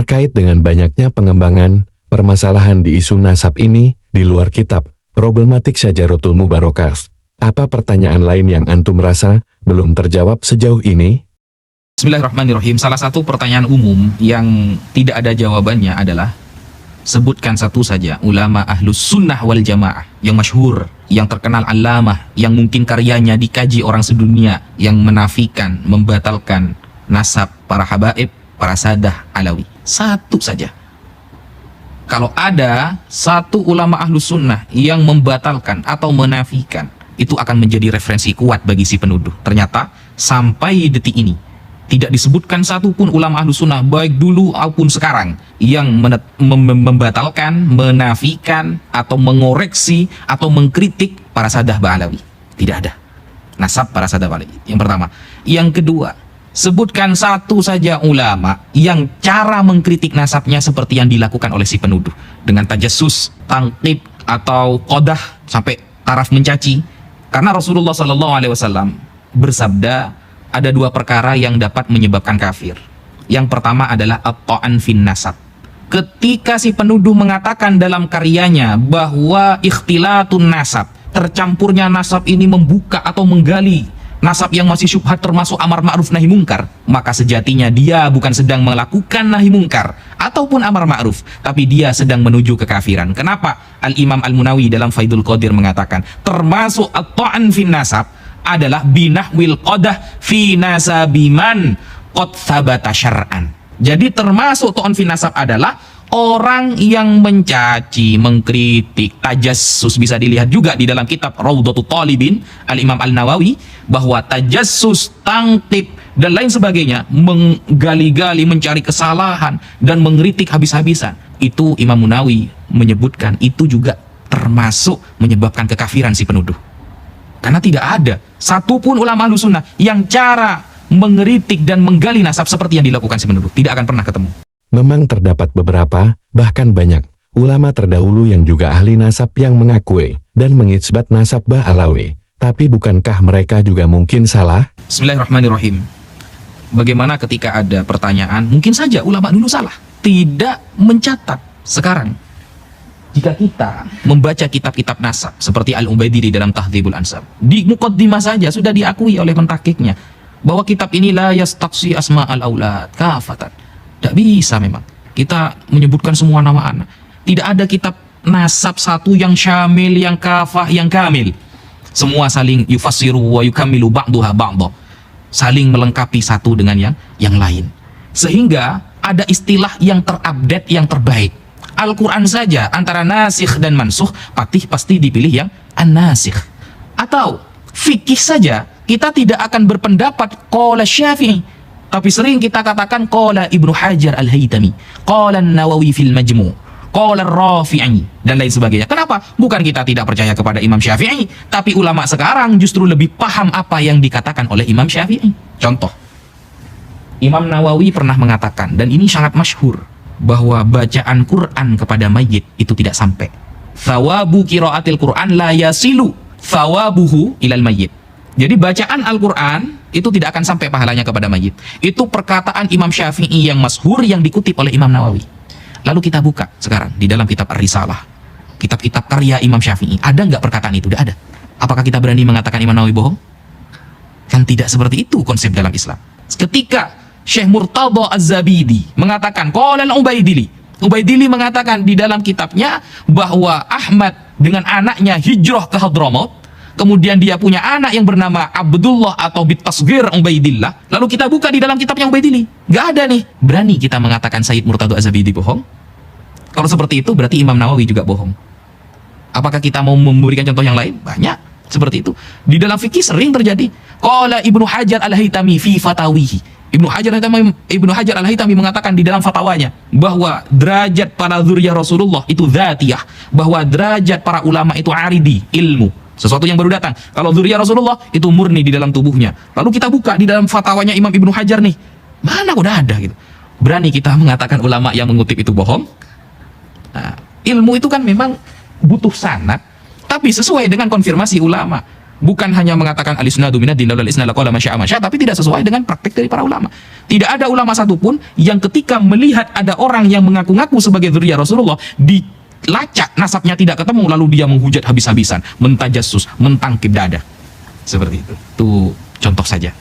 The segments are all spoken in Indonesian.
Terkait dengan banyaknya pengembangan permasalahan di isu nasab ini di luar kitab Problematik Syajaratul Mubarakah, apa pertanyaan lain yang antum rasa belum terjawab sejauh ini? Bismillahirrahmanirrahim. Salah satu pertanyaan umum yang tidak ada jawabannya adalah, sebutkan satu saja ulama ahlus sunnah wal jamaah yang masyhur, yang terkenal alamah, yang mungkin karyanya dikaji orang sedunia, yang menafikan, membatalkan nasab para habaib, para sadah alawi. Satu saja. Kalau ada satu ulama ahlus sunnah yang membatalkan atau menafikan, itu akan menjadi referensi kuat bagi si penuduh. Ternyata sampai detik ini tidak disebutkan satupun ulama ahlus sunnah baik dulu maupun sekarang yang membatalkan, menafikan atau mengoreksi atau mengkritik para sadah ba'alawi. Tidak ada nasab para sadah ba'alawi. Yang pertama. Yang kedua, sebutkan satu saja ulama yang cara mengkritik nasabnya seperti yang dilakukan oleh si penuduh, dengan tajassus, tangkib atau qadah sampai taraf mencaci. Karena Rasulullah SAW bersabda, ada dua perkara yang dapat menyebabkan kafir. Yang pertama adalah at-ta'an fin nasab. Ketika si penuduh mengatakan dalam karyanya bahwa ikhtilatun nasab, tercampurnya nasab ini membuka atau menggali nasab yang masih syubhat termasuk amar ma'ruf nahi mungkar, maka sejatinya dia bukan sedang melakukan nahi mungkar ataupun amar ma'ruf, tapi dia sedang menuju kekafiran. Kenapa? Al-Imam Al-Munawi dalam Faidul Qadir mengatakan, termasuk at-ta'an fin nasab adalah binahwil qadah fi nasabiman qad thabata syar'an. Jadi termasuk ta'an fin nasab adalah orang yang mencaci, mengkritik, tajassus. Bisa dilihat juga di dalam kitab Raudhatul Talibin Al-Imam Al-Nawawi, bahwa tajassus, tangkib dan lain sebagainya, menggali-gali, mencari kesalahan dan mengkritik habis-habisan, itu Imam Munawi menyebutkan itu juga termasuk menyebabkan kekafiran si penuduh. Karena tidak ada satupun ulama ahlus sunnah yang cara mengkritik dan menggali nasab seperti yang dilakukan si penuduh. Tidak akan pernah ketemu. Memang terdapat beberapa, bahkan banyak, ulama terdahulu yang juga ahli nasab yang mengakui dan mengisbat nasab ba'alawi. Tapi bukankah mereka juga mungkin salah? Bismillahirrahmanirrahim. Bagaimana ketika ada pertanyaan, mungkin saja ulama dulu salah, tidak mencatat. Sekarang, jika kita membaca kitab-kitab nasab seperti Al-Ubaidili dalam Tahdhibul Ansab, di muqaddimah saja sudah diakui oleh pentakiknya bahwa kitab ini la yastaqsi asma'al aulad kafatan. Tidak bisa memang kita menyebutkan semua nama anak. Tidak ada kitab nasab satu yang syamil, yang kafah, yang kamil. Semua saling yufassiru wa yukammilu ba'duha ba'dha, saling melengkapi satu dengan yang lain. Sehingga ada istilah yang terupdate, yang terbaik. Al-Quran saja antara nasikh dan mansukh pasti dipilih yang an-nasikh. Atau fikih saja kita tidak akan berpendapat qala Syafi'i, tapi sering kita katakan qala Ibnu Hajar Al-Haytami, qala An-Nawawi fil Majmu', qala Ar-Rafi'i dan lain sebagainya. Kenapa? Bukan kita tidak percaya kepada Imam Syafi'i, tapi ulama sekarang justru lebih paham apa yang dikatakan oleh Imam Syafi'i. Contoh, Imam Nawawi pernah mengatakan, dan ini sangat masyhur, bahwa bacaan Quran kepada mayit itu tidak sampai. Thawabu qiraatil Quran la yasilu thawabuhu ilal mayyit. Jadi bacaan Al-Quran itu tidak akan sampai pahalanya kepada mayit. Itu perkataan Imam Syafi'i yang masyhur yang dikutip oleh Imam Nawawi. Lalu kita buka sekarang di dalam kitab Ar-Risalah, kitab-kitab karya Imam Syafi'i, ada nggak perkataan itu? Tidak ada. Apakah kita berani mengatakan Imam Nawawi bohong? Kan tidak seperti itu konsep dalam Islam. Ketika Syekh Murtadha Az-Zabidi mengatakan qala Al-Ubaidili, Ubaidili mengatakan di dalam kitabnya bahwa Ahmad dengan anaknya hijrah ke Hadramaut, kemudian dia punya anak yang bernama Abdullah atau bitasghir Ubaidillah. Lalu kita buka di dalam kitabnya Ubaidili, nggak ada nih. Berani kita mengatakan Sayyid Murtadha Az-Zabidi bohong? Kalau seperti itu berarti Imam Nawawi juga bohong. Apakah kita mau memberikan contoh yang lain? Banyak seperti itu. Di dalam fikih sering terjadi. Qala Ibnu Hajar Al-Haytami fi fatawihi. Ibnu Hajar Al-Haytami mengatakan di dalam fatwanya bahwa derajat para dzurriyyah Rasulullah itu dzatiyah, bahwa derajat para ulama itu aridi, ilmu, sesuatu yang baru datang. Kalau dzurriyyah Rasulullah itu murni di dalam tubuhnya. Lalu kita buka di dalam fatwanya Imam Ibnu Hajar nih, mana udah ada gitu. Berani kita mengatakan ulama yang mengutip itu bohong? Nah, ilmu itu kan memang butuh sanad, tapi sesuai dengan konfirmasi ulama. Bukan hanya mengatakan al-isnadu minad din wal isnad laqala masya'a masya', tapi tidak sesuai dengan praktik dari para ulama. Tidak ada ulama satupun yang ketika melihat ada orang yang mengaku-ngaku sebagai dzurriyyah Rasulullah, dilacak nasabnya tidak ketemu, lalu dia menghujat habis-habisan, mentajassus, mentangkib dada. Seperti itu. Itu contoh saja.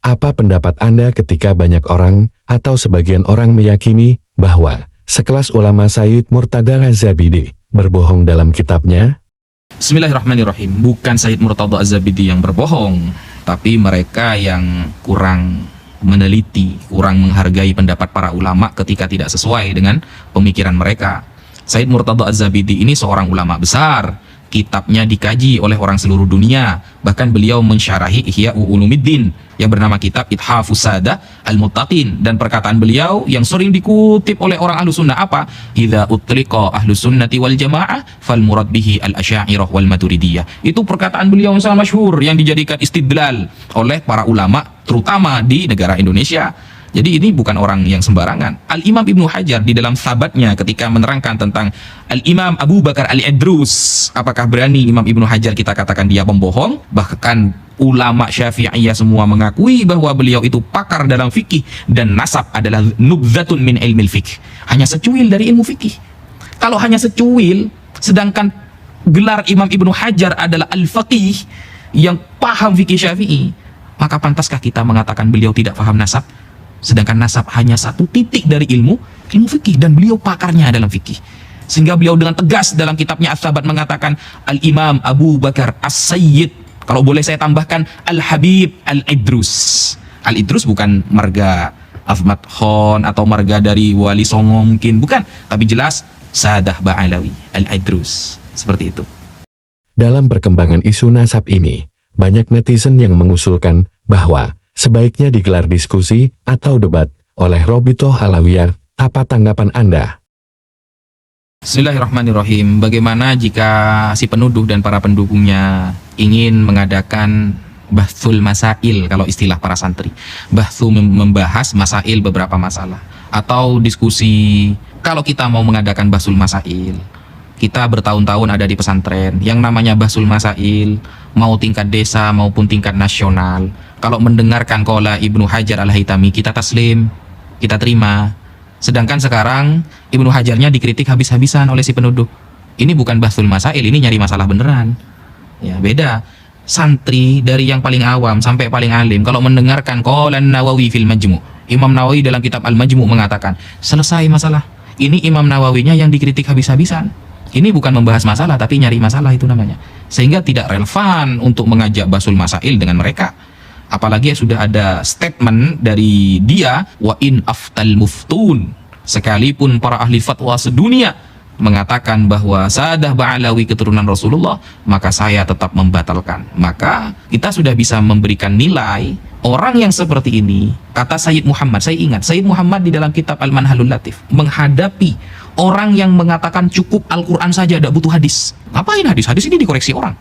Apa pendapat Anda ketika banyak orang atau sebagian orang meyakini bahwa sekelas ulama Sayyid Murtada Az-Zabidi berbohong dalam kitabnya? Bismillahirrahmanirrahim. Bukan Sayyid Murtada Az-Zabidi yang berbohong, tapi mereka yang kurang meneliti, kurang menghargai pendapat para ulama ketika tidak sesuai dengan pemikiran mereka. Sayyid Murtada Az-Zabidi ini seorang ulama besar. Kitabnya dikaji oleh orang seluruh dunia. Bahkan beliau mensyarahi Ihya Ulumuddin yang bernama kitab Ithafus Sadah Al-Muttaqin. Dan perkataan beliau yang sering dikutip oleh orang ahlu sunnah apa? Idza utliqa ahlu sunnati wal jamaah fal murad bihi al-asya'irah wal maturidiyah. Itu perkataan beliau yang sangat masyhur yang dijadikan istidlal oleh para ulama terutama di negara Indonesia. Jadi ini bukan orang yang sembarangan. Al-Imam Ibnu Hajar di dalam sabatnya ketika menerangkan tentang Al-Imam Abu Bakar Al-Idrus, apakah berani Imam Ibnu Hajar kita katakan dia pembohong? Bahkan ulama Syafi'iyah semua mengakui bahwa beliau itu pakar dalam fikih dan nasab adalah nubzatun min ilmil fikih. Hanya secuil dari ilmu fikih. Kalau hanya secuil, sedangkan gelar Imam Ibnu Hajar adalah al-faqih yang paham fikih Syafi'i, maka pantaskah kita mengatakan beliau tidak paham nasab? Sedangkan nasab hanya satu titik dari ilmu fikih, dan beliau pakarnya dalam fikih. Sehingga beliau dengan tegas dalam kitabnya As-Sabat mengatakan Al-Imam Abu Bakar As-Sayyid, kalau boleh saya tambahkan Al-Habib Al-Idrus. Al-Idrus bukan marga Ahmad Khan atau marga dari Wali Songo mungkin, bukan, tapi jelas Sadah Ba'alawi Al-Idrus. Seperti itu. Dalam perkembangan isu nasab ini, banyak netizen yang mengusulkan bahwa sebaiknya digelar diskusi atau debat oleh Robitoh Alawiyah. Apa tanggapan Anda? Bismillahirrahmanirrahim. Bagaimana jika si penuduh dan para pendukungnya ingin mengadakan bahthul masail, kalau istilah para santri, bahthul membahas masail, beberapa masalah, atau diskusi. Kalau kita mau mengadakan bahthul masail, kita bertahun-tahun ada di pesantren, yang namanya bahthul masail, mau tingkat desa maupun tingkat nasional, kalau mendengarkan qala Ibnu Hajar Al-Haytami, kita taslim, kita terima. Sedangkan sekarang Ibnu Hajarnya dikritik habis-habisan oleh si penuduh. Ini bukan bahthul masail, ini nyari masalah beneran. Ya, beda. Santri dari yang paling awam sampai paling alim, kalau mendengarkan qala Nawawi fil Majmu', Imam Nawawi dalam kitab Al-Majmu' mengatakan, selesai masalah. Ini Imam Nawawinya yang dikritik habis-habisan. Ini bukan membahas masalah, tapi nyari masalah itu namanya. Sehingga tidak relevan untuk mengajak bahthul masail dengan mereka. Apalagi sudah ada statement dari dia, wa in aftal muftun, sekalipun para ahli fatwa sedunia mengatakan bahwa Sadah Ba'alawi keturunan Rasulullah, maka saya tetap membatalkan. Maka kita sudah bisa memberikan nilai orang yang seperti ini. Kata Sayyid Muhammad, saya ingat Sayyid Muhammad di dalam kitab Al-Manhalul Latif menghadapi orang yang mengatakan cukup Al-Quran saja, tidak butuh hadis. Ngapain hadis? Hadis ini dikoreksi orang,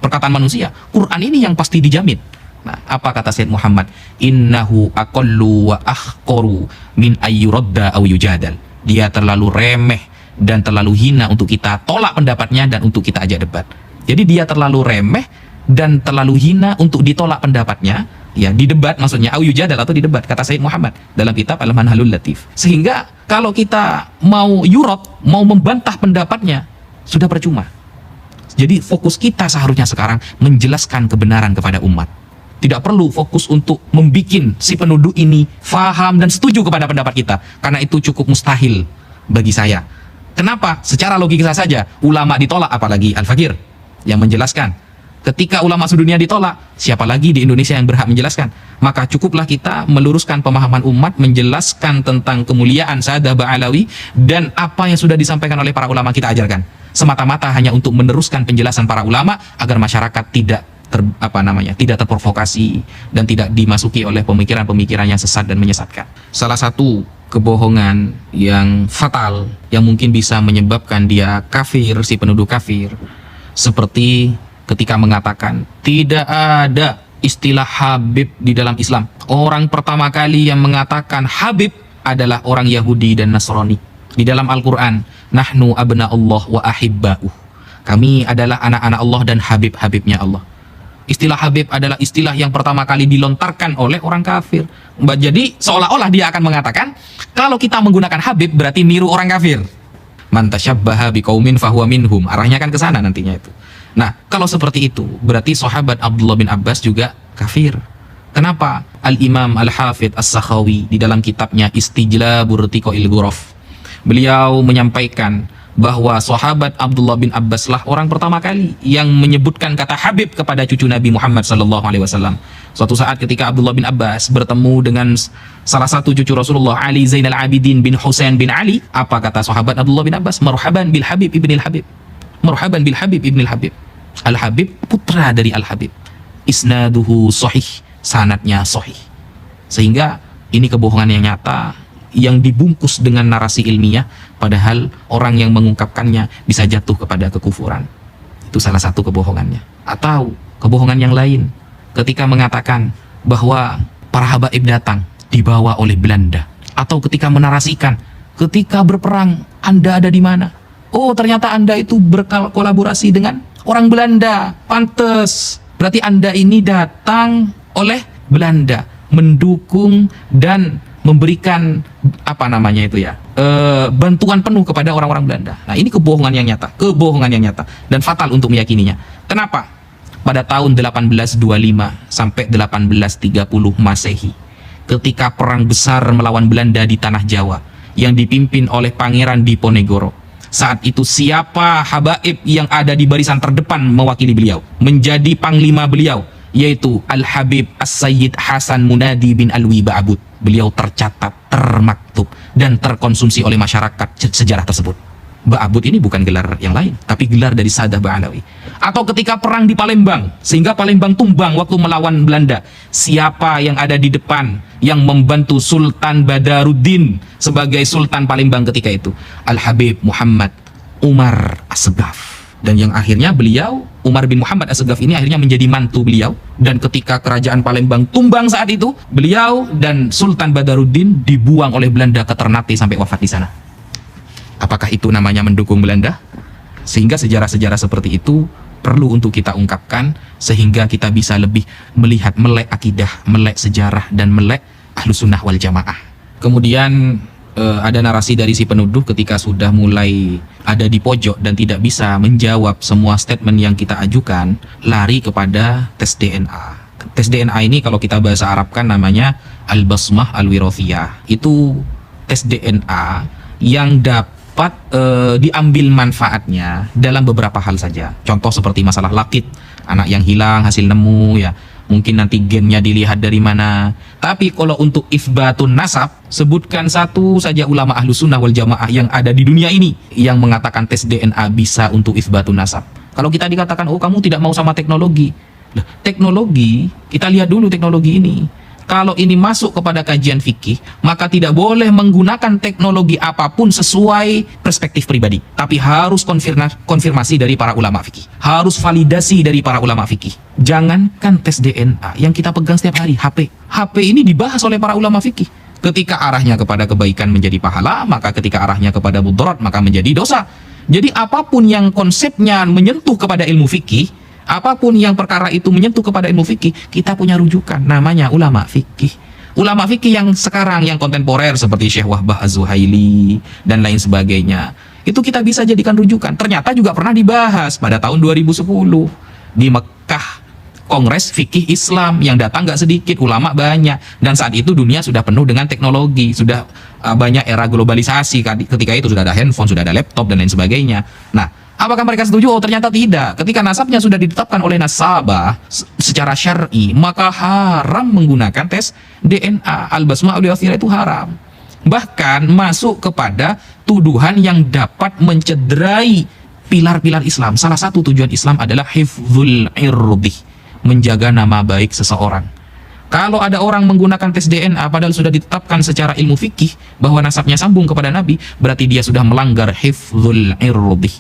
perkataan manusia. Quran ini yang pasti dijamin. Nah, apa kata Sayyid Muhammad? Innahu aqallu wa akhqaru min ayyuradda aw yujadal. Dia terlalu remeh dan terlalu hina untuk kita tolak pendapatnya dan untuk kita ajak debat. Jadi dia terlalu remeh dan terlalu hina untuk ditolak pendapatnya, ya, di debat maksudnya, aw yujadal atau di debat, kata Sayyid Muhammad dalam kitab Al-Manhalul Latif. Sehingga kalau kita mau yurad, mau membantah pendapatnya, sudah percuma. Jadi fokus kita seharusnya sekarang menjelaskan kebenaran kepada umat. Tidak perlu fokus untuk membikin si penuduh ini faham dan setuju kepada pendapat kita, karena itu cukup mustahil bagi saya. Kenapa? Secara logika saja, ulama ditolak, apalagi Al-Fakir yang menjelaskan. Ketika ulama sedunia ditolak, siapa lagi di Indonesia yang berhak menjelaskan? Maka cukuplah kita meluruskan pemahaman umat, menjelaskan tentang kemuliaan Sadah Ba'alawi dan apa yang sudah disampaikan oleh para ulama kita ajarkan. Semata-mata hanya untuk meneruskan penjelasan para ulama agar masyarakat tidak tidak terprovokasi dan tidak dimasuki oleh pemikiran-pemikiran yang sesat dan menyesatkan. Salah satu kebohongan yang fatal yang mungkin bisa menyebabkan dia kafir, si penuduh kafir, seperti ketika mengatakan tidak ada istilah Habib di dalam Islam. Orang pertama kali yang mengatakan Habib adalah orang Yahudi dan Nasrani. Di dalam Al-Quran, nahnu abna Allah wa ahibba'uh. Kami adalah anak-anak Allah dan habib-habibnya Allah. Istilah Habib adalah istilah yang pertama kali dilontarkan oleh orang kafir. Jadi seolah-olah dia akan mengatakan kalau kita menggunakan Habib berarti niru orang kafir. Man tasyabbaha biqaumin fahuwa minhum. Arahnya kan ke sana nantinya itu. Nah, kalau seperti itu berarti sahabat Abdullah bin Abbas juga kafir. Kenapa? Al-Imam Al-Hafidh As-Sakhawi di dalam kitabnya Istijlabur Tiqail Ghuraf, beliau menyampaikan bahwa sahabat Abdullah bin Abbas lah orang pertama kali yang menyebutkan kata Habib kepada cucu Nabi Muhammad SAW. Suatu saat ketika Abdullah bin Abbas bertemu dengan salah satu cucu Rasulullah, Ali Zainal Abidin bin Husain bin Ali, apa kata sahabat Abdullah bin Abbas? Marhaban bil Habib ibnil Habib. Marhaban bil Habib ibnil Habib. Al-Habib putra dari Al-Habib. Isnaduhu sahih, sanadnya sahih. Sehingga ini kebohongan yang nyata yang dibungkus dengan narasi ilmiah, padahal orang yang mengungkapkannya bisa jatuh kepada kekufuran. Itu salah satu kebohongannya. Atau kebohongan yang lain, ketika mengatakan bahwa para habaib datang dibawa oleh Belanda, atau ketika menarasikan ketika berperang Anda ada di mana? Oh, ternyata Anda itu berkolaborasi dengan orang Belanda. Pantes, berarti Anda ini datang oleh Belanda, mendukung dan memberikan bantuan penuh kepada orang-orang Belanda. Nah, ini kebohongan yang nyata dan fatal untuk meyakininya. Kenapa? Pada tahun 1825 sampai 1830 Masehi, ketika perang besar melawan Belanda di tanah Jawa yang dipimpin oleh Pangeran Diponegoro, saat itu siapa habaib yang ada di barisan terdepan mewakili beliau, menjadi panglima beliau, yaitu Al-Habib As-Sayyid Hasan Munadi bin Alwi Ba'abud. Beliau tercatat, termaktub, dan terkonsumsi oleh masyarakat sejarah tersebut. Ba'abud ini bukan gelar yang lain, tapi gelar dari Sadah Ba'alawi. Atau ketika perang di Palembang, sehingga Palembang tumbang waktu melawan Belanda, siapa yang ada di depan yang membantu Sultan Badaruddin sebagai Sultan Palembang ketika itu? Al-Habib Muhammad Umar As-Segaf. Dan yang akhirnya beliau, Umar bin Muhammad As-Segaf ini akhirnya menjadi mantu beliau. Dan ketika kerajaan Palembang tumbang saat itu, beliau dan Sultan Badaruddin dibuang oleh Belanda ke Ternate sampai wafat di sana. Apakah itu namanya mendukung Belanda? Sehingga sejarah-sejarah seperti itu perlu untuk kita ungkapkan, sehingga kita bisa lebih melihat melek akidah, melek sejarah, dan melek Ahlus Sunnah wal Jamaah. Kemudian ada narasi dari si penuduh ketika sudah mulai ada di pojok dan tidak bisa menjawab semua statement yang kita ajukan, lari kepada tes DNA. Tes DNA ini kalau kita bahasa Arabkan namanya Al-Basmah Al-Wirathiyah. Itu tes DNA yang dapat diambil manfaatnya dalam beberapa hal saja. Contoh seperti masalah lakit, anak yang hilang hasil nemu ya. Mungkin nanti gennya dilihat dari mana. Tapi kalau untuk itsbatun nasab, sebutkan satu saja ulama Ahlus Sunnah wal Jamaah yang ada di dunia ini yang mengatakan tes DNA bisa untuk itsbatun nasab. Kalau kita dikatakan, oh kamu tidak mau sama teknologi. Nah, teknologi, kita lihat dulu teknologi ini. Kalau ini masuk kepada kajian fikih, maka tidak boleh menggunakan teknologi apapun sesuai perspektif pribadi. Tapi harus konfirmasi dari para ulama fikih. Harus validasi dari para ulama fikih. Jangankan tes DNA yang kita pegang setiap hari, HP. HP ini dibahas oleh para ulama fikih. Ketika arahnya kepada kebaikan menjadi pahala, maka ketika arahnya kepada mudarat maka menjadi dosa. Jadi apapun yang konsepnya menyentuh kepada ilmu fikih, apapun yang perkara itu menyentuh kepada ilmu fikih, kita punya rujukan, namanya ulama fikih. Ulama fikih yang sekarang, yang kontemporer seperti Syekh Wahbah Az-Zuhaili dan lain sebagainya, itu kita bisa jadikan rujukan. Ternyata juga pernah dibahas pada tahun 2010 di Mekah, Kongres Fikih Islam, yang datang nggak sedikit, ulama banyak. Dan saat itu dunia sudah penuh dengan teknologi, sudah banyak era globalisasi. Ketika itu sudah ada handphone, sudah ada laptop dan lain sebagainya. Nah, apakah mereka setuju? Oh, ternyata tidak. Ketika nasabnya sudah ditetapkan oleh nasabah secara syar'i, maka haram menggunakan tes DNA. Al-Basmah Al-Wirathiyah itu haram. Bahkan masuk kepada tuduhan yang dapat mencederai pilar-pilar Islam. Salah satu tujuan Islam adalah hifdzul irdi, menjaga nama baik seseorang. Kalau ada orang menggunakan tes DNA padahal sudah ditetapkan secara ilmu fikih bahwa nasabnya sambung kepada Nabi, berarti dia sudah melanggar hifdzul irdi,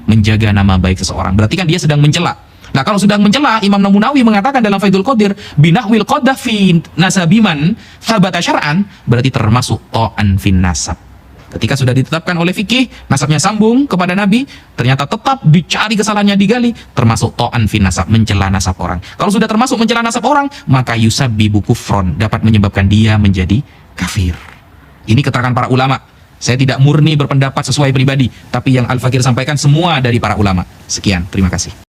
menjaga nama baik seseorang. Berarti kan dia sedang mencela. Nah, kalau sudah mencela, Imam Nawawi mengatakan dalam Faidul Qadir, binahwil qadah fi nasabiman thabata syar'an, berarti termasuk ta'an fin nasab. Ketika sudah ditetapkan oleh fikih, nasabnya sambung kepada Nabi, ternyata tetap dicari kesalahannya, digali, termasuk to'an fin nasab, mencela nasab orang. Kalau sudah termasuk mencela nasab orang, maka yusabbibu kufron, dapat menyebabkan dia menjadi kafir. Ini keterangan para ulama. Saya tidak murni berpendapat sesuai pribadi, tapi yang Al-Fakir sampaikan semua dari para ulama. Sekian, terima kasih.